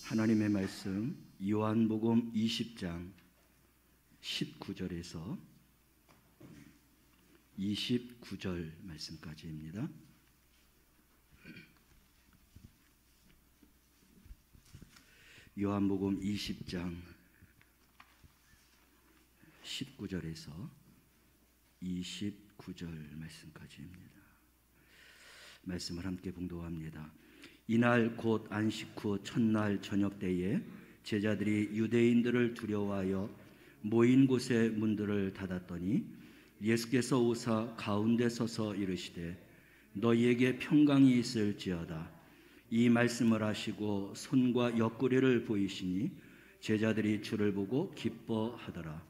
하나님의 말씀 요한복음 20장 19절에서 29절 말씀까지입니다. 요한복음 20장 19절에서 29절 말씀까지입니다. 말씀을 함께 봉독합니다. 이날 곧 안식 후 첫날 저녁 때에 제자들이 유대인들을 두려워하여 모인 곳의 문들을 닫았더니 예수께서 오사 가운데 서서 이르시되 너희에게 평강이 있을지어다. 이 말씀을 하시고 손과 옆구리를 보이시니 제자들이 주를 보고 기뻐하더라.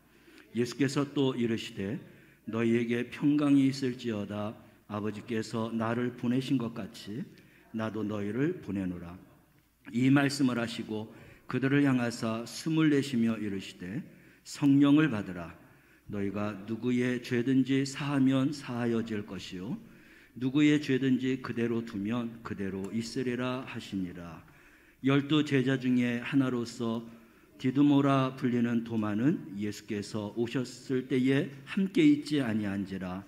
예수께서 또 이르시되 너희에게 평강이 있을지어다. 아버지께서 나를 보내신 것 같이 나도 너희를 보내노라. 이 말씀을 하시고 그들을 향하사 숨을 내쉬며 이르시되 성령을 받으라. 너희가 누구의 죄든지 사하면 사하여질 것이요 누구의 죄든지 그대로 두면 그대로 있으리라 하시니라. 12 제자 중에 하나로서 디두모라 불리는 도마는 예수께서 오셨을 때에 함께 있지 아니한지라.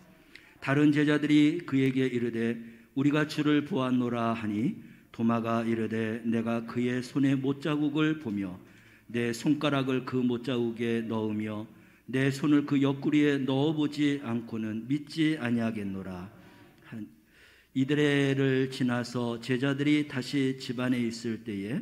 다른 제자들이 그에게 이르되 우리가 주를 보았노라 하니 도마가 이르되 내가 그의 손에 못자국을 보며 내 손가락을 그 못자국에 넣으며 내 손을 그 옆구리에 넣어보지 않고는 믿지 아니하겠노라. 이드레를 지나서 제자들이 다시 집안에 있을 때에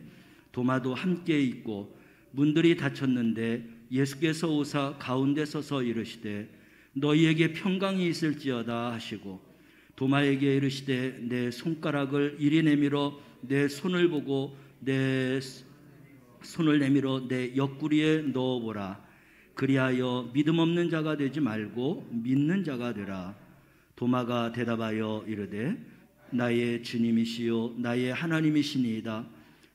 도마도 함께 있고 문들이 닫혔는데 예수께서 오사 가운데 서서 이르시되 너희에게 평강이 있을지어다 하시고 도마에게 이르시되 내 손가락을 이리 내밀어 내 손을 보고 내 손을 내밀어 내 옆구리에 넣어보라. 그리하여 믿음 없는 자가 되지 말고 믿는 자가 되라. 도마가 대답하여 이르되 나의 주님이시요 나의 하나님이시니이다.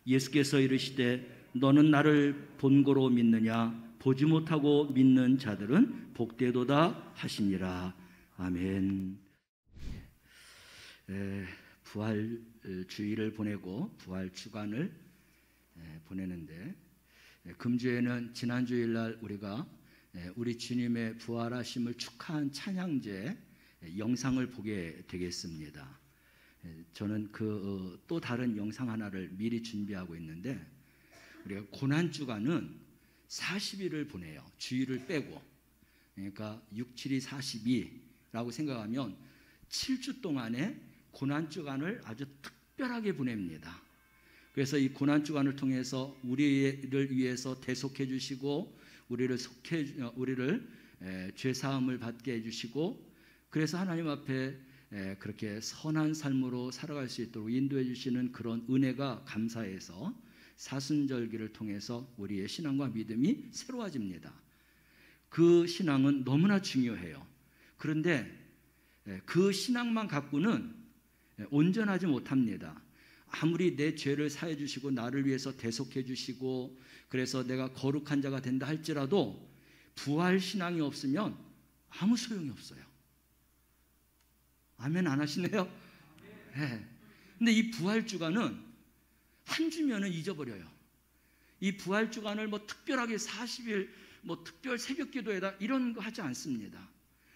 예수께서 이르시되 너는 나를 본고로 믿느냐? 보지 못하고 믿는 자들은 복되도다 하시니라. 아멘. 부활 주일을 보내고 부활 주간을 보내는데 금주에는 지난 주일날 우리가 우리 주님의 부활하심을 축하한 찬양제 영상을 보게 되겠습니다. 저는 또 다른 영상 하나를 미리 준비하고 있는데 우리가 고난주간은 40일을 보내요. 주일을 빼고. 그러니까 6, 7이 42라고 생각하면 7주 동안에 고난주간을 아주 특별하게 보냅니다. 그래서 이 고난주간을 통해서 우리를 위해서 대속해 주시고 우리를 죄사함을 받게 해주시고 그래서 하나님 앞에 그렇게 선한 삶으로 살아갈 수 있도록 인도해 주시는 그런 은혜가 감사해서 사순절기를 통해서 우리의 신앙과 믿음이 새로워집니다. 그 신앙은 너무나 중요해요. 그런데 그 신앙만 갖고는 온전하지 못합니다. 아무리 내 죄를 사해 주시고 나를 위해서 대속해 주시고 그래서 내가 거룩한 자가 된다 할지라도 부활 신앙이 없으면 아무 소용이 없어요. 아멘 안 하시네요? 네. 근데 이 부활 주간은 한 주면은 잊어버려요. 이 부활 주간을 특별하게 40일 특별 새벽 기도회다 이런 거 하지 않습니다.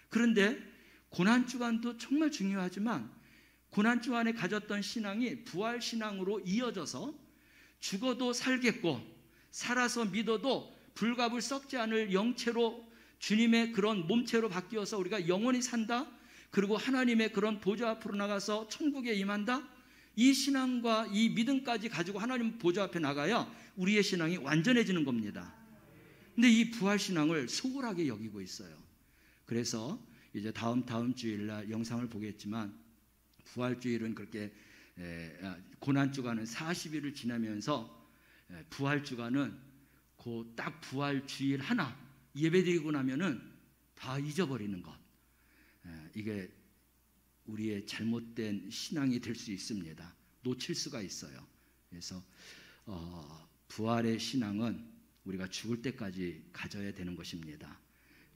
그런데 고난 주간도 정말 중요하지만 고난 주간에 가졌던 신앙이 부활 신앙으로 이어져서 죽어도 살겠고 살아서 믿어도 불갑을 썩지 않을 영체로 주님의 그런 몸체로 바뀌어서 우리가 영원히 산다. 그리고 하나님의 그런 보좌 앞으로 나가서 천국에 임한다. 이 신앙과 이 믿음까지 가지고 하나님 보좌 앞에 나가야 우리의 신앙이 완전해지는 겁니다. 근데 이 부활 신앙을 소홀하게 여기고 있어요. 그래서 이제 다음 주일날 영상을 보겠지만 부활주일은 그렇게 고난주간은 40일을 지나면서 부활주간은 그 딱 부활주일 하나 예배드리고 나면은 다 잊어버리는 것. 이게 우리의 잘못된 신앙이 될 수 있습니다. 놓칠 수가 있어요. 그래서 부활의 신앙은 우리가 죽을 때까지 가져야 되는 것입니다.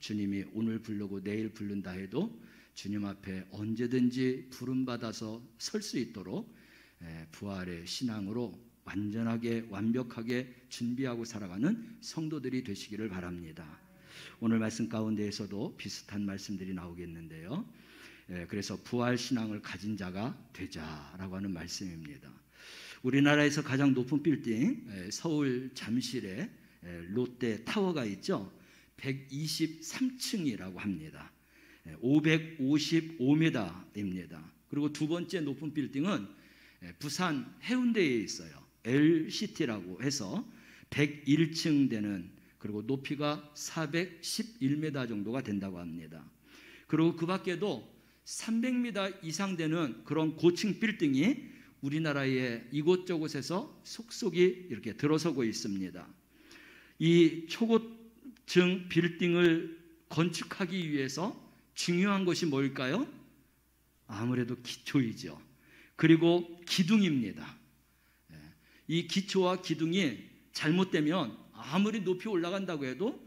주님이 오늘 부르고 내일 부른다 해도 주님 앞에 언제든지 부름받아서 설 수 있도록 부활의 신앙으로 완전하게 완벽하게 준비하고 살아가는 성도들이 되시기를 바랍니다. 오늘 말씀 가운데에서도 비슷한 말씀들이 나오겠는데요. 그래서 부활신앙을 가진 자가 되자라고 하는 말씀입니다. 우리나라에서 가장 높은 빌딩, 서울 잠실에 롯데 타워가 있죠. 123층이라고 합니다. 555m입니다. 그리고 두 번째 높은 빌딩은 부산 해운대에 있어요. LCT라고 해서 101층 되는, 그리고 높이가 411m 정도가 된다고 합니다. 그리고 그 밖에도 300m 이상 되는 그런 고층 빌딩이 우리나라의 이곳저곳에서 속속이 이렇게 들어서고 있습니다. 이 초고층 빌딩을 건축하기 위해서 중요한 것이 뭘까요? 아무래도 기초이죠. 그리고 기둥입니다. 이 기초와 기둥이 잘못되면 아무리 높이 올라간다고 해도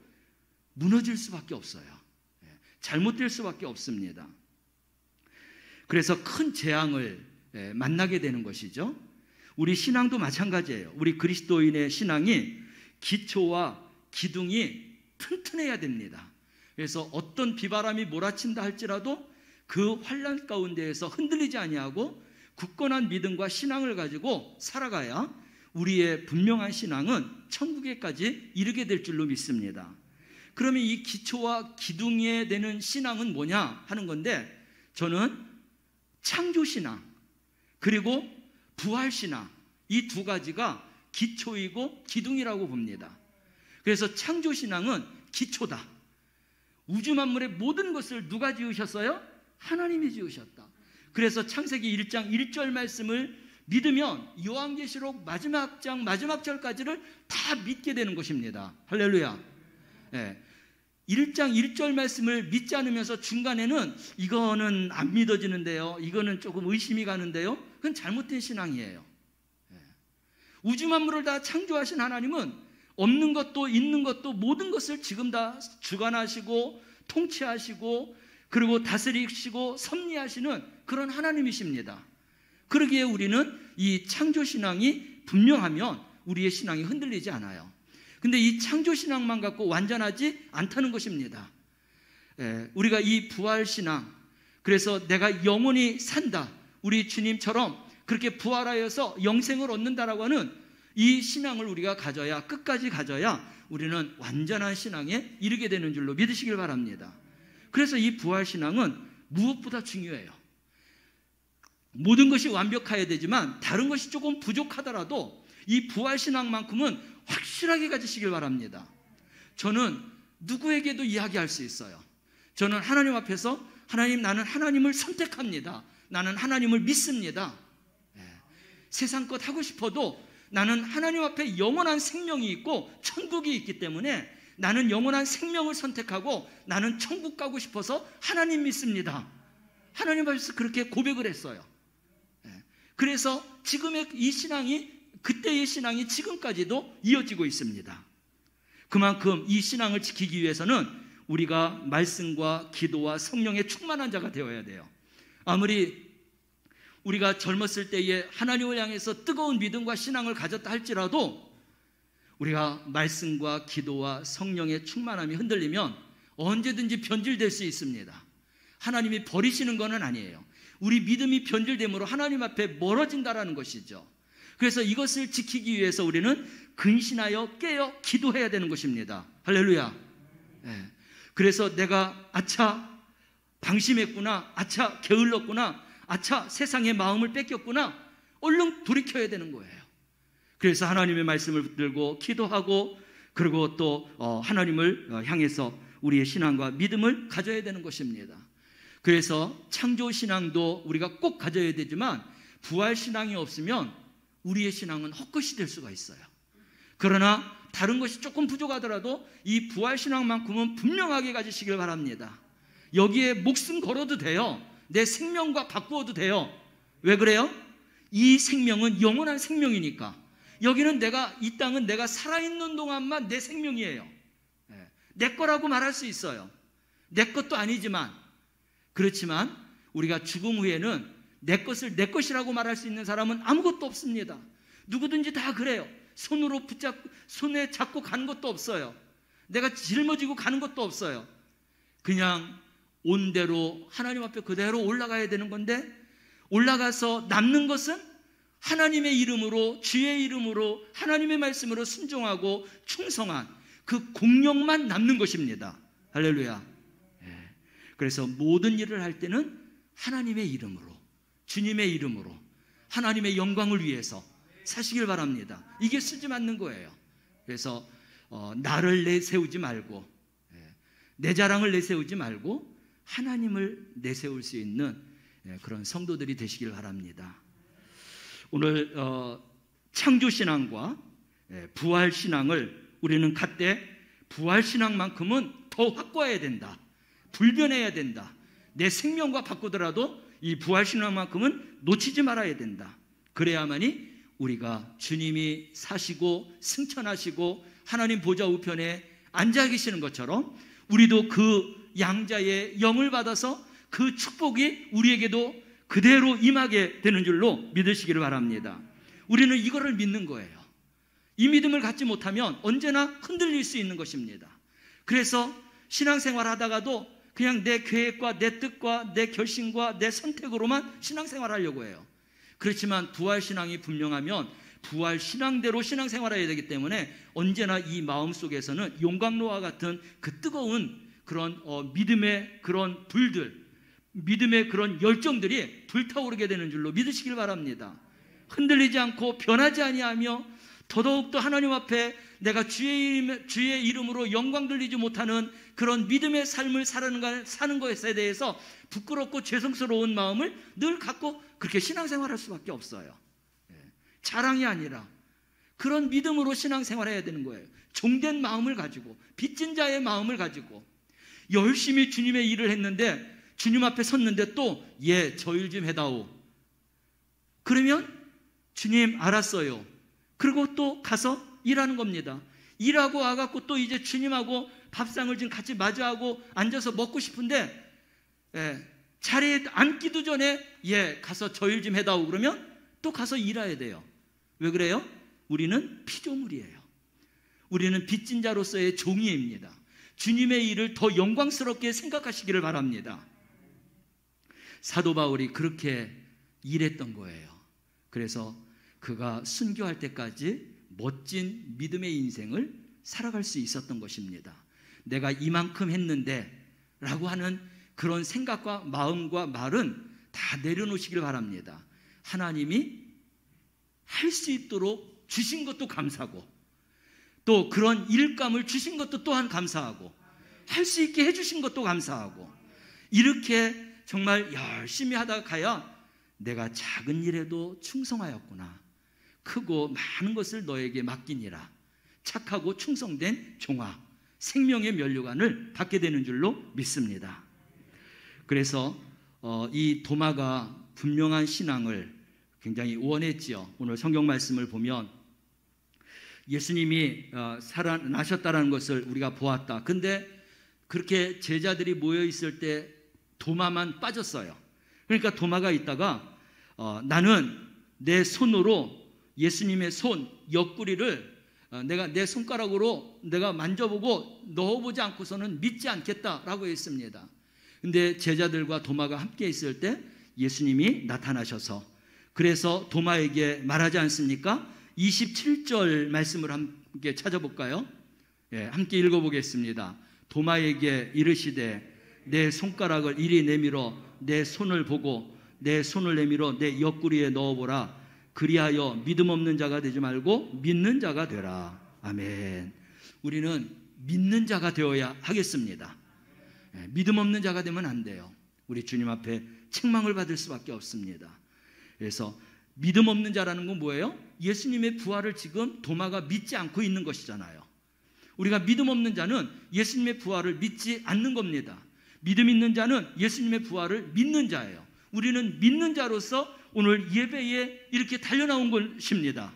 무너질 수밖에 없어요. 잘못될 수밖에 없습니다. 그래서 큰 재앙을 만나게 되는 것이죠. 우리 신앙도 마찬가지예요. 우리 그리스도인의 신앙이 기초와 기둥이 튼튼해야 됩니다. 그래서 어떤 비바람이 몰아친다 할지라도 그 환난 가운데에서 흔들리지 아니하고 굳건한 믿음과 신앙을 가지고 살아가야 우리의 분명한 신앙은 천국에까지 이르게 될 줄로 믿습니다. 그러면 이 기초와 기둥에 되는 신앙은 뭐냐 하는 건데, 저는 창조신앙 그리고 부활신앙, 이 두 가지가 기초이고 기둥이라고 봅니다. 그래서 창조신앙은 기초다. 우주 만물의 모든 것을 누가 지으셨어요? 하나님이 지으셨다. 그래서 창세기 1장 1절 말씀을 믿으면 요한계시록 마지막 장 마지막 절까지를 다 믿게 되는 것입니다. 할렐루야. 1장 1절 말씀을 믿지 않으면서 중간에는 이거는 안 믿어지는데요, 이거는 조금 의심이 가는데요, 그건 잘못된 신앙이에요. 우주 만물을 다 창조하신 하나님은 없는 것도 있는 것도 모든 것을 지금 다 주관하시고 통치하시고 그리고 다스리시고 섭리하시는 그런 하나님이십니다. 그러기에 우리는 이 창조신앙이 분명하면 우리의 신앙이 흔들리지 않아요. 근데 이 창조신앙만 갖고 완전하지 않다는 것입니다. 우리가 이 부활신앙, 그래서 내가 영원히 산다, 우리 주님처럼 그렇게 부활하여서 영생을 얻는다라고 하는 이 신앙을 우리가 가져야, 끝까지 가져야 우리는 완전한 신앙에 이르게 되는 줄로 믿으시길 바랍니다. 그래서 이 부활신앙은 무엇보다 중요해요. 모든 것이 완벽해야 되지만 다른 것이 조금 부족하더라도 이 부활신앙만큼은 확실하게 가지시길 바랍니다. 저는 누구에게도 이야기할 수 있어요. 저는 하나님 앞에서, 하나님, 나는 하나님을 선택합니다. 나는 하나님을 믿습니다. 세상 것 하고 싶어도 나는 하나님 앞에 영원한 생명이 있고 천국이 있기 때문에 나는 영원한 생명을 선택하고 나는 천국 가고 싶어서 하나님 믿습니다. 하나님 앞에서 그렇게 고백을 했어요. 그래서 지금의 이 신앙이, 그때의 신앙이 지금까지도 이어지고 있습니다. 그만큼 이 신앙을 지키기 위해서는 우리가 말씀과 기도와 성령의 충만한 자가 되어야 돼요. 아무리 우리가 젊었을 때에 하나님을 향해서 뜨거운 믿음과 신앙을 가졌다 할지라도 우리가 말씀과 기도와 성령의 충만함이 흔들리면 언제든지 변질될 수 있습니다. 하나님이 버리시는 건 아니에요. 우리 믿음이 변질됨으로 하나님 앞에 멀어진다라는 것이죠. 그래서 이것을 지키기 위해서 우리는 근신하여 깨어 기도해야 되는 것입니다. 할렐루야. 그래서 내가 아차 방심했구나, 아차 게을렀구나, 아차 세상의 마음을 뺏겼구나, 얼른 돌이켜야 되는 거예요. 그래서 하나님의 말씀을 붙들고 기도하고, 그리고 또 하나님을 향해서 우리의 신앙과 믿음을 가져야 되는 것입니다. 그래서 창조신앙도 우리가 꼭 가져야 되지만 부활신앙이 없으면 우리의 신앙은 헛것이 될 수가 있어요. 그러나 다른 것이 조금 부족하더라도 이 부활신앙만큼은 분명하게 가지시길 바랍니다. 여기에 목숨 걸어도 돼요. 내 생명과 바꾸어도 돼요. 왜 그래요? 이 생명은 영원한 생명이니까. 여기는 내가, 이 땅은 내가 살아있는 동안만 내 생명이에요. 내 거라고 말할 수 있어요. 내 것도 아니지만, 그렇지만 우리가 죽음 후에는 내 것을 내 것이라고 말할 수 있는 사람은 아무것도 없습니다. 누구든지 다 그래요. 손으로 붙잡고 손에 잡고 가는 것도 없어요. 내가 짊어지고 가는 것도 없어요. 그냥 온대로 하나님 앞에 그대로 올라가야 되는 건데, 올라가서 남는 것은 하나님의 이름으로, 주의 이름으로, 하나님의 말씀으로 순종하고 충성한 그 공력만 남는 것입니다. 할렐루야. 그래서 모든 일을 할 때는 하나님의 이름으로, 주님의 이름으로, 하나님의 영광을 위해서 사시길 바랍니다. 이게 쓰지 않는 거예요. 그래서 나를 내세우지 말고, 내 자랑을 내세우지 말고 하나님을 내세울 수 있는 그런 성도들이 되시길 바랍니다. 오늘 창조신앙과 부활신앙을 우리는 갖되 부활신앙만큼은 더 확고해야 된다. 불변해야 된다. 내 생명과 바꾸더라도 이 부활신앙만큼은 놓치지 말아야 된다. 그래야만이 우리가 주님이 사시고 승천하시고 하나님 보좌 우편에 앉아 계시는 것처럼 우리도 그 양자의 영을 받아서 그 축복이 우리에게도 그대로 임하게 되는 줄로 믿으시기를 바랍니다. 우리는 이거를 믿는 거예요. 이 믿음을 갖지 못하면 언제나 흔들릴 수 있는 것입니다. 그래서 신앙생활 하다가도 그냥 내 계획과 내 뜻과 내 결심과 내 선택으로만 신앙생활 하려고 해요. 그렇지만 부활신앙이 분명하면 부활신앙대로 신앙생활해야 되기 때문에 언제나 이 마음속에서는 용광로와 같은 그 뜨거운 그런 믿음의 그런 불들, 믿음의 그런 열정들이 불타오르게 되는 줄로 믿으시길 바랍니다. 흔들리지 않고 변하지 아니하며 더더욱더 하나님 앞에 내가 주의 이름으로 영광 돌리지 못하는 그런 믿음의 삶을 사는 것에 대해서 부끄럽고 죄송스러운 마음을 늘 갖고 그렇게 신앙생활할 수밖에 없어요. 자랑이 아니라 그런 믿음으로 신앙생활해야 되는 거예요. 종된 마음을 가지고, 빚진 자의 마음을 가지고 열심히 주님의 일을 했는데, 주님 앞에 섰는데 또 저 일 좀 해다오. 그러면 주님 알았어요. 그리고 또 가서 일하는 겁니다. 일하고 와갖고 또 이제 주님하고 밥상을 지금 같이 마주하고 앉아서 먹고 싶은데 자리에 앉기도 전에 가서 저 일 좀 해다오. 그러면 또 가서 일해야 돼요. 왜 그래요? 우리는 피조물이에요. 우리는 빚진 자로서의 종이입니다. 주님의 일을 더 영광스럽게 생각하시기를 바랍니다. 사도 바울이 그렇게 일했던 거예요. 그래서 그가 순교할 때까지 멋진 믿음의 인생을 살아갈 수 있었던 것입니다. 내가 이만큼 했는데 라고 하는 그런 생각과 마음과 말은 다 내려놓으시길 바랍니다. 하나님이 할 수 있도록 주신 것도 감사하고, 또 그런 일감을 주신 것도 또한 감사하고, 할 수 있게 해주신 것도 감사하고, 이렇게 정말 열심히 하다 가야 내가 작은 일에도 충성하였구나, 크고 많은 것을 너에게 맡기니라, 착하고 충성된 종아, 생명의 면류관을 받게 되는 줄로 믿습니다. 그래서 이 도마가 분명한 신앙을 굉장히 원했지요. 오늘 성경 말씀을 보면 예수님이 살아나셨다는 것을 우리가 보았다. 근데 그렇게 제자들이 모여 있을 때 도마만 빠졌어요. 그러니까 도마가 있다가 나는 내 손으로 예수님의 손 옆구리를 내가 내 손가락으로 내가 만져보고 넣어보지 않고서는 믿지 않겠다라고 했습니다. 근데 제자들과 도마가 함께 있을 때 예수님이 나타나셔서, 그래서 도마에게 말하지 않습니까? 27절 말씀을 함께 찾아볼까요? 함께 읽어보겠습니다. 도마에게 이르시되 내 손가락을 이리 내밀어 내 손을 보고 내 손을 내밀어 내 옆구리에 넣어보라. 그리하여 믿음 없는 자가 되지 말고 믿는 자가 되라. 아멘. 우리는 믿는 자가 되어야 하겠습니다. 믿음 없는 자가 되면 안 돼요. 우리 주님 앞에 책망을 받을 수밖에 없습니다. 그래서 믿음 없는 자라는 건 뭐예요? 예수님의 부활을 지금 도마가 믿지 않고 있는 것이잖아요. 우리가 믿음 없는 자는 예수님의 부활을 믿지 않는 겁니다. 믿음 있는 자는 예수님의 부활을 믿는 자예요. 우리는 믿는 자로서 오늘 예배에 이렇게 달려나온 것입니다.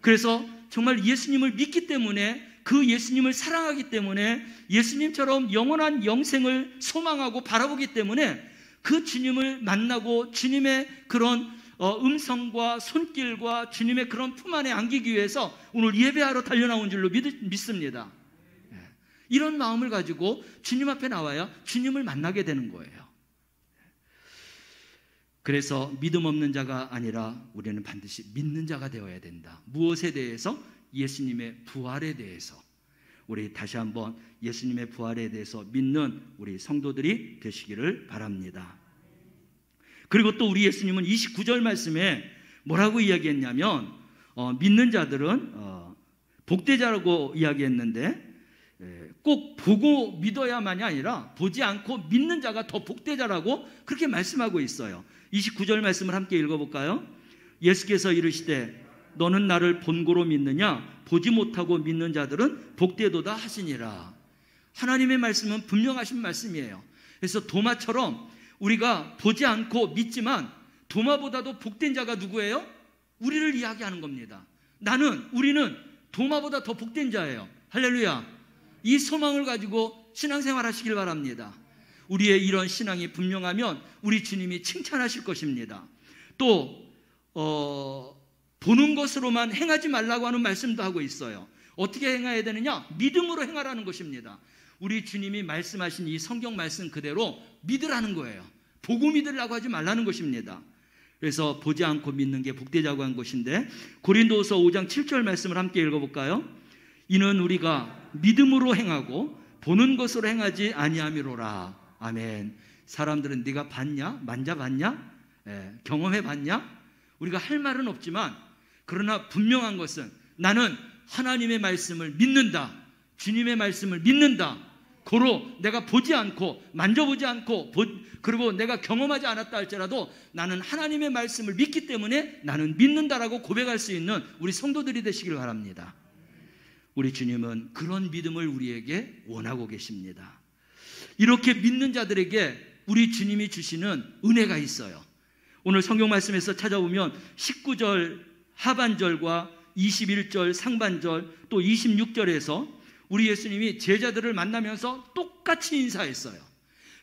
그래서 정말 예수님을 믿기 때문에, 그 예수님을 사랑하기 때문에, 예수님처럼 영원한 영생을 소망하고 바라보기 때문에 그 주님을 만나고 주님의 그런 음성과 손길과 주님의 그런 품 안에 안기기 위해서 오늘 예배하러 달려나온 줄로 믿습니다. 이런 마음을 가지고 주님 앞에 나와야 주님을 만나게 되는 거예요. 그래서 믿음 없는 자가 아니라 우리는 반드시 믿는 자가 되어야 된다. 무엇에 대해서? 예수님의 부활에 대해서. 우리 다시 한번 예수님의 부활에 대해서 믿는 우리 성도들이 되시기를 바랍니다. 그리고 또 우리 예수님은 29절 말씀에 뭐라고 이야기했냐면 믿는 자들은 복되자라고 이야기했는데 꼭 보고 믿어야만이 아니라 보지 않고 믿는 자가 더 복되자라고 그렇게 말씀하고 있어요. 29절 말씀을 함께 읽어볼까요? 예수께서 이르시되 너는 나를 본고로 믿느냐? 보지 못하고 믿는 자들은 복되도다 하시니라. 하나님의 말씀은 분명하신 말씀이에요. 그래서 도마처럼 우리가 보지 않고 믿지만 도마보다도 복된 자가 누구예요? 우리를 이야기하는 겁니다. 우리는 도마보다 더 복된 자예요. 할렐루야. 이 소망을 가지고 신앙생활 하시길 바랍니다. 우리의 이런 신앙이 분명하면 우리 주님이 칭찬하실 것입니다. 또 보는 것으로만 행하지 말라고 하는 말씀도 하고 있어요. 어떻게 행해야 되느냐? 믿음으로 행하라는 것입니다. 우리 주님이 말씀하신 이 성경 말씀 그대로 믿으라는 거예요. 보고 믿으려고 하지 말라는 것입니다. 그래서 보지 않고 믿는 게 복되자고 한 것인데 고린도후서 5장 7절 말씀을 함께 읽어볼까요? 이는 우리가 믿음으로 행하고 보는 것으로 행하지 아니함이로라. 아멘. 사람들은 네가 봤냐? 만져봤냐? 경험해봤냐? 우리가 할 말은 없지만 그러나 분명한 것은 나는 하나님의 말씀을 믿는다. 주님의 말씀을 믿는다. 고로 내가 보지 않고 만져보지 않고 그리고 내가 경험하지 않았다 할지라도 나는 하나님의 말씀을 믿기 때문에 나는 믿는다라고 고백할 수 있는 우리 성도들이 되시길 바랍니다. 우리 주님은 그런 믿음을 우리에게 원하고 계십니다. 이렇게 믿는 자들에게 우리 주님이 주시는 은혜가 있어요. 오늘 성경 말씀에서 찾아보면 19절 하반절과 21절 상반절 또 26절에서 우리 예수님이 제자들을 만나면서 똑같이 인사했어요.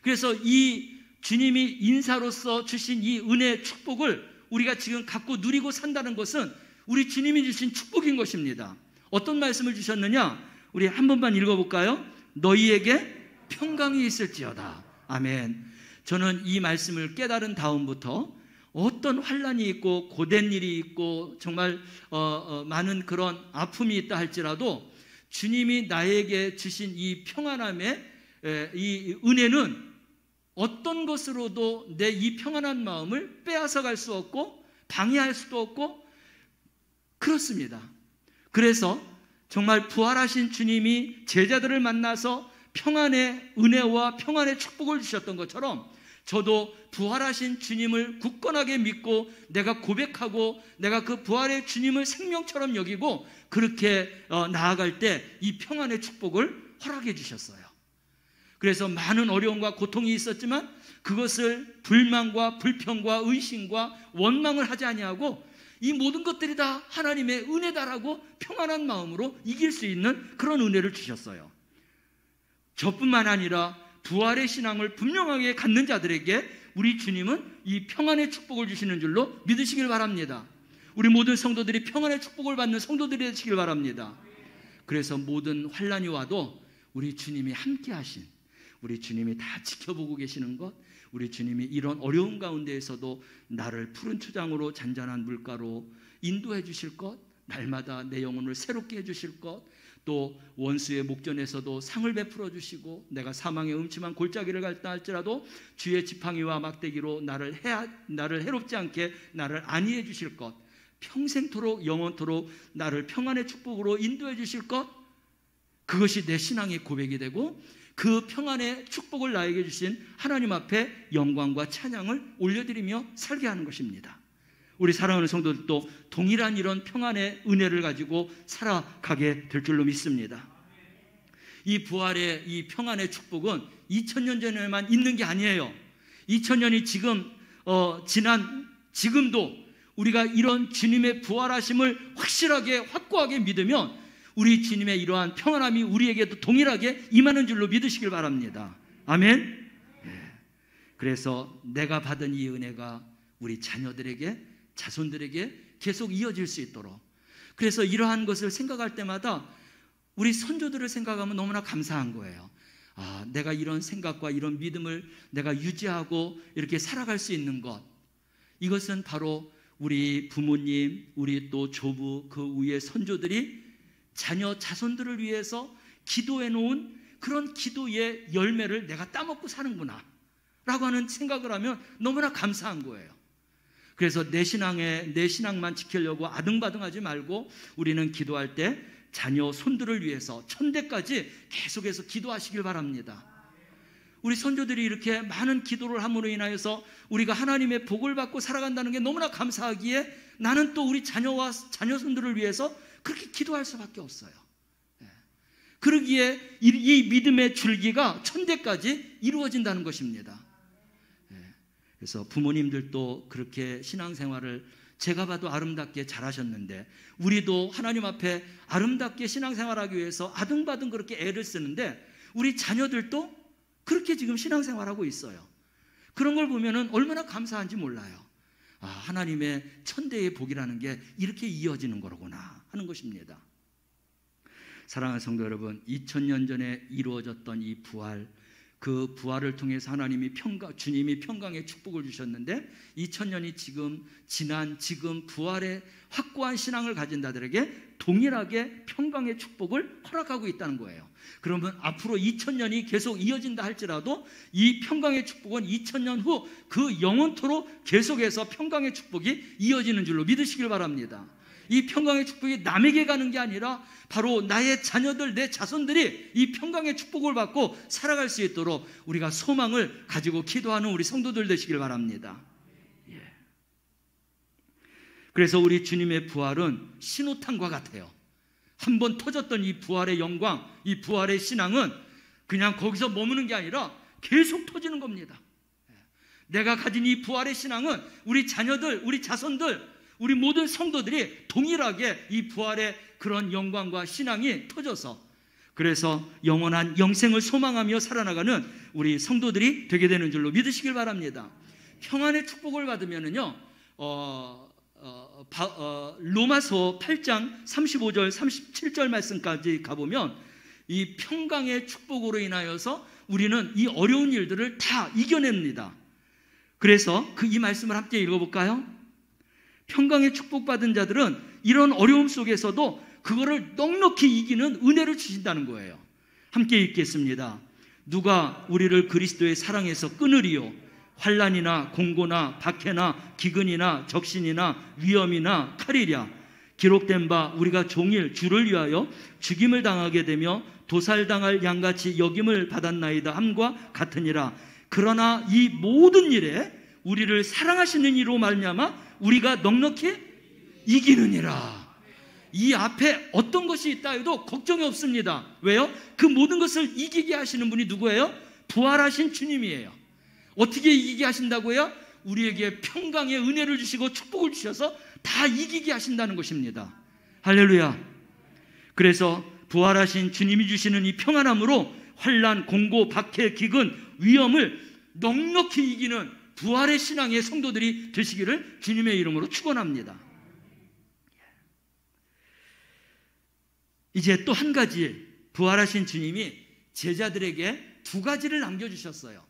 그래서 이 주님이 인사로서 주신 이 은혜의 축복을 우리가 지금 갖고 누리고 산다는 것은 우리 주님이 주신 축복인 것입니다. 어떤 말씀을 주셨느냐? 우리 한 번만 읽어볼까요? 너희에게 평강이 있을지어다. 아멘. 저는 이 말씀을 깨달은 다음부터 어떤 환난이 있고 고된 일이 있고 정말 많은 그런 아픔이 있다 할지라도 주님이 나에게 주신 이 평안함의 이 은혜는 어떤 것으로도 내 이 평안한 마음을 빼앗아 갈 수 없고 방해할 수도 없고 그렇습니다. 그래서 정말 부활하신 주님이 제자들을 만나서 평안의 은혜와 평안의 축복을 주셨던 것처럼 저도 부활하신 주님을 굳건하게 믿고 내가 고백하고 내가 그 부활의 주님을 생명처럼 여기고 그렇게 나아갈 때 이 평안의 축복을 허락해 주셨어요. 그래서 많은 어려움과 고통이 있었지만 그것을 불만과 불평과 의심과 원망을 하지 아니하고 이 모든 것들이 다 하나님의 은혜다라고 평안한 마음으로 이길 수 있는 그런 은혜를 주셨어요. 저뿐만 아니라 부활의 신앙을 분명하게 갖는 자들에게 우리 주님은 이 평안의 축복을 주시는 줄로 믿으시길 바랍니다. 우리 모든 성도들이 평안의 축복을 받는 성도들이 되시길 바랍니다. 그래서 모든 환난이 와도 우리 주님이 함께 하신 우리 주님이 다 지켜보고 계시는 것, 우리 주님이 이런 어려운 가운데에서도 나를 푸른 초장으로 잔잔한 물가로 인도해 주실 것, 날마다 내 영혼을 새롭게 해주실 것, 또 원수의 목전에서도 상을 베풀어 주시고 내가 사망의 음침한 골짜기를 갈다 할지라도 주의 지팡이와 막대기로 나를 해롭지 않게 나를 안위해 주실 것, 평생토록 영원토록 나를 평안의 축복으로 인도해 주실 것, 그것이 내 신앙의 고백이 되고 그 평안의 축복을 나에게 주신 하나님 앞에 영광과 찬양을 올려드리며 살게 하는 것입니다. 우리 사랑하는 성도들도 동일한 이런 평안의 은혜를 가지고 살아가게 될 줄로 믿습니다. 이 부활의 이 평안의 축복은 2000년 전에만 있는 게 아니에요. 2000년이 지난 지금도 우리가 이런 주님의 부활하심을 확실하게 확고하게 믿으면 우리 주님의 이러한 평안함이 우리에게도 동일하게 임하는 줄로 믿으시길 바랍니다. 아멘. 그래서 내가 받은 이 은혜가 우리 자녀들에게 자손들에게 계속 이어질 수 있도록. 그래서 이러한 것을 생각할 때마다 우리 선조들을 생각하면 너무나 감사한 거예요. 내가 이런 생각과 이런 믿음을 내가 유지하고 이렇게 살아갈 수 있는 것, 이것은 바로 우리 부모님, 우리 또 조부, 그 위에 선조들이 자녀 자손들을 위해서 기도해 놓은 그런 기도의 열매를 내가 따먹고 사는구나 라고 하는 생각을 하면 너무나 감사한 거예요. 그래서 내 신앙만 지키려고 아등바등하지 말고 우리는 기도할 때 자녀 손들을 위해서 천대까지 계속해서 기도하시길 바랍니다. 우리 선조들이 이렇게 많은 기도를 함으로 인하여서 우리가 하나님의 복을 받고 살아간다는 게 너무나 감사하기에 나는 또 우리 자녀와 자녀손들을 위해서 그렇게 기도할 수밖에 없어요. 그러기에 이 믿음의 줄기가 천대까지 이루어진다는 것입니다. 그래서 부모님들도 그렇게 신앙생활을 제가 봐도 아름답게 잘하셨는데, 우리도 하나님 앞에 아름답게 신앙생활하기 위해서 아등바등 그렇게 애를 쓰는데 우리 자녀들도 그렇게 지금 신앙생활하고 있어요. 그런 걸 보면은 얼마나 감사한지 몰라요. 하나님의 천대의 복이라는 게 이렇게 이어지는 거로구나 하는 것입니다. 사랑하는 성도 여러분, 2000년 전에 이루어졌던 이 부활, 그 부활을 통해서 주님이 평강의 축복을 주셨는데 2000년이 지금 부활의 확고한 신앙을 가진 자들에게 동일하게 평강의 축복을 허락하고 있다는 거예요. 그러면 앞으로 2000년이 계속 이어진다 할지라도 이 평강의 축복은 2000년 후 그 영원토록 계속해서 평강의 축복이 이어지는 줄로 믿으시길 바랍니다. 이 평강의 축복이 남에게 가는 게 아니라 바로 나의 자녀들, 내 자손들이 이 평강의 축복을 받고 살아갈 수 있도록 우리가 소망을 가지고 기도하는 우리 성도들 되시길 바랍니다. 그래서 우리 주님의 부활은 신호탄과 같아요. 한번 터졌던 이 부활의 영광, 이 부활의 신앙은 그냥 거기서 머무는 게 아니라 계속 터지는 겁니다. 내가 가진 이 부활의 신앙은 우리 자녀들, 우리 자손들, 우리 모든 성도들이 동일하게 이 부활의 그런 영광과 신앙이 터져서 그래서 영원한 영생을 소망하며 살아나가는 우리 성도들이 되게 되는 줄로 믿으시길 바랍니다. 평안의 축복을 받으면은요, 로마서 8장 35절 37절 말씀까지 가보면 이 평강의 축복으로 인하여서 우리는 이 어려운 일들을 다 이겨냅니다. 그래서 이 말씀을 함께 읽어볼까요? 평강의 축복받은 자들은 이런 어려움 속에서도 그거를 넉넉히 이기는 은혜를 주신다는 거예요. 함께 읽겠습니다. 누가 우리를 그리스도의 사랑에서 끊으리요? 환난이나 공고나 박해나 기근이나 적신이나 위험이나 칼이랴. 기록된 바 우리가 종일 주를 위하여 죽임을 당하게 되며 도살당할 양같이 여김을 받았나이다 함과 같으니라. 그러나 이 모든 일에 우리를 사랑하시는 이로 말미암아 우리가 넉넉히 이기느니라. 이 앞에 어떤 것이 있다 해도 걱정이 없습니다. 왜요? 그 모든 것을 이기게 하시는 분이 누구예요? 부활하신 주님이에요. 어떻게 이기게 하신다고요? 우리에게 평강의 은혜를 주시고 축복을 주셔서 다 이기게 하신다는 것입니다. 할렐루야. 그래서 부활하신 주님이 주시는 이 평안함으로 환난, 공고, 박해, 기근, 위험을 넉넉히 이기는 부활의 신앙의 성도들이 되시기를 주님의 이름으로 축원합니다. 이제 또 한 가지, 부활하신 주님이 제자들에게 두 가지를 남겨주셨어요.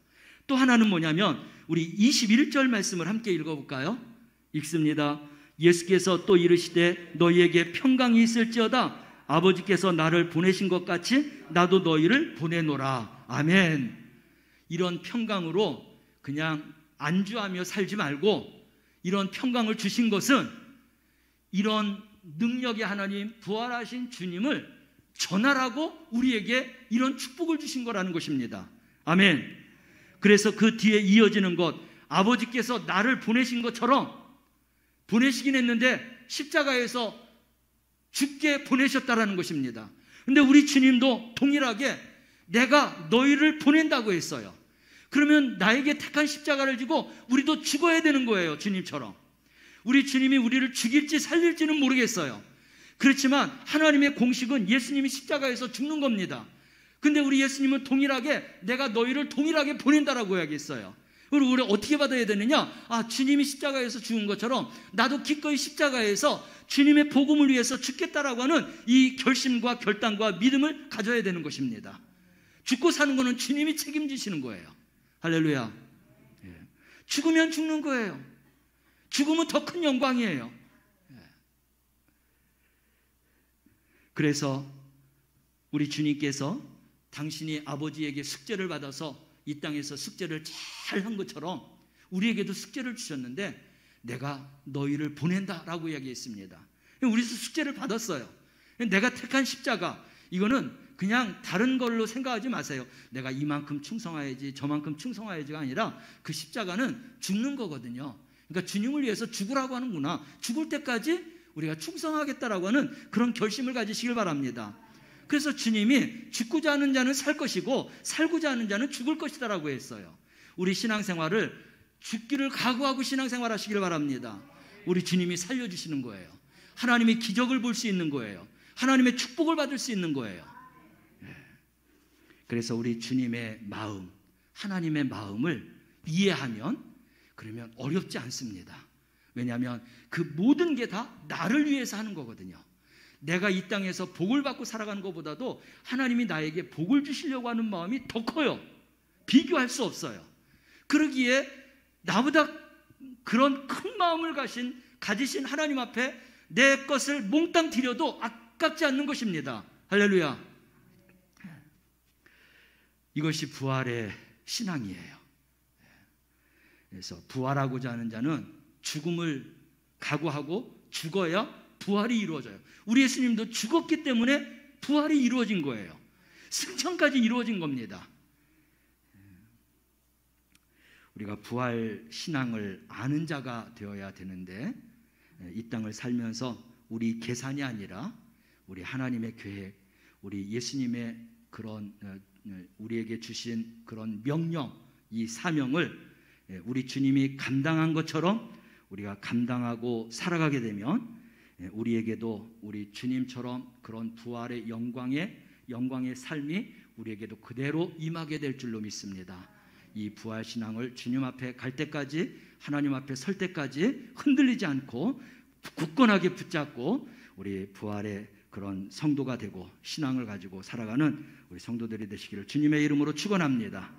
또 하나는 뭐냐면 우리 21절 말씀을 함께 읽어볼까요? 읽습니다. 예수께서 또 이르시되 너희에게 평강이 있을지어다. 아버지께서 나를 보내신 것 같이 나도 너희를 보내노라. 아멘. 이런 평강으로 그냥 안주하며 살지 말고 이런 평강을 주신 것은 이런 능력의 하나님, 부활하신 주님을 전하라고 우리에게 이런 축복을 주신 거라는 것입니다. 아멘. 그래서 그 뒤에 이어지는 것, 아버지께서 나를 보내신 것처럼 보내시긴 했는데 십자가에서 죽게 보내셨다라는 것입니다. 근데 우리 주님도 동일하게 내가 너희를 보낸다고 했어요. 그러면 나에게 택한 십자가를 지고 우리도 죽어야 되는 거예요. 주님처럼. 우리 주님이 우리를 죽일지 살릴지는 모르겠어요. 그렇지만 하나님의 공식은 예수님이 십자가에서 죽는 겁니다. 근데 우리 예수님은 동일하게 내가 너희를 동일하게 보낸다라고 이야기했어요. 그리고 우리 어떻게 받아야 되느냐? 주님이 십자가에서 죽은 것처럼 나도 기꺼이 십자가에서 주님의 복음을 위해서 죽겠다라고 하는 이 결심과 결단과 믿음을 가져야 되는 것입니다. 죽고 사는 것은 주님이 책임지시는 거예요. 할렐루야. 죽으면 죽는 거예요. 죽으면 더 큰 영광이에요. 그래서 우리 주님께서 당신이 아버지에게 숙제를 받아서 이 땅에서 숙제를 잘 한 것처럼 우리에게도 숙제를 주셨는데 내가 너희를 보낸다라고 이야기했습니다. 우리도 숙제를 받았어요. 내가 택한 십자가, 이거는 그냥 다른 걸로 생각하지 마세요. 내가 이만큼 충성해야지 저만큼 충성해야지가 아니라 그 십자가는 죽는 거거든요. 그러니까 주님을 위해서 죽으라고 하는구나. 죽을 때까지 우리가 충성하겠다라고 하는 그런 결심을 가지시길 바랍니다. 그래서 주님이 죽고자 하는 자는 살 것이고 살고자 하는 자는 죽을 것이다라고 했어요. 우리 신앙생활을 죽기를 각오하고 신앙생활 하시길 바랍니다. 우리 주님이 살려주시는 거예요. 하나님의 기적을 볼 수 있는 거예요. 하나님의 축복을 받을 수 있는 거예요. 그래서 우리 주님의 마음, 하나님의 마음을 이해하면 그러면 어렵지 않습니다. 왜냐하면 그 모든 게 다 나를 위해서 하는 거거든요. 내가 이 땅에서 복을 받고 살아가는 것보다도 하나님이 나에게 복을 주시려고 하는 마음이 더 커요. 비교할 수 없어요. 그러기에 나보다 그런 큰 마음을 가지신 하나님 앞에 내 것을 몽땅 드려도 아깝지 않는 것입니다. 할렐루야. 이것이 부활의 신앙이에요. 그래서 부활하고자 하는 자는 죽음을 각오하고 죽어야 부활이 이루어져요. 우리 예수님도 죽었기 때문에 부활이 이루어진 거예요. 승천까지 이루어진 겁니다. 우리가 부활 신앙을 아는 자가 되어야 되는데 이 땅을 살면서 우리 계산이 아니라 우리 하나님의 계획, 우리 예수님의 그런 우리에게 주신 그런 명령, 이 사명을 우리 주님이 감당한 것처럼 우리가 감당하고 살아가게 되면 우리에게도 우리 주님처럼 그런 부활의 영광의 삶이 우리에게도 그대로 임하게 될 줄로 믿습니다. 이 부활 신앙을 주님 앞에 갈 때까지, 하나님 앞에 설 때까지 흔들리지 않고 굳건하게 붙잡고 우리 부활의 그런 성도가 되고 신앙을 가지고 살아가는 우리 성도들이 되시기를 주님의 이름으로 축원합니다.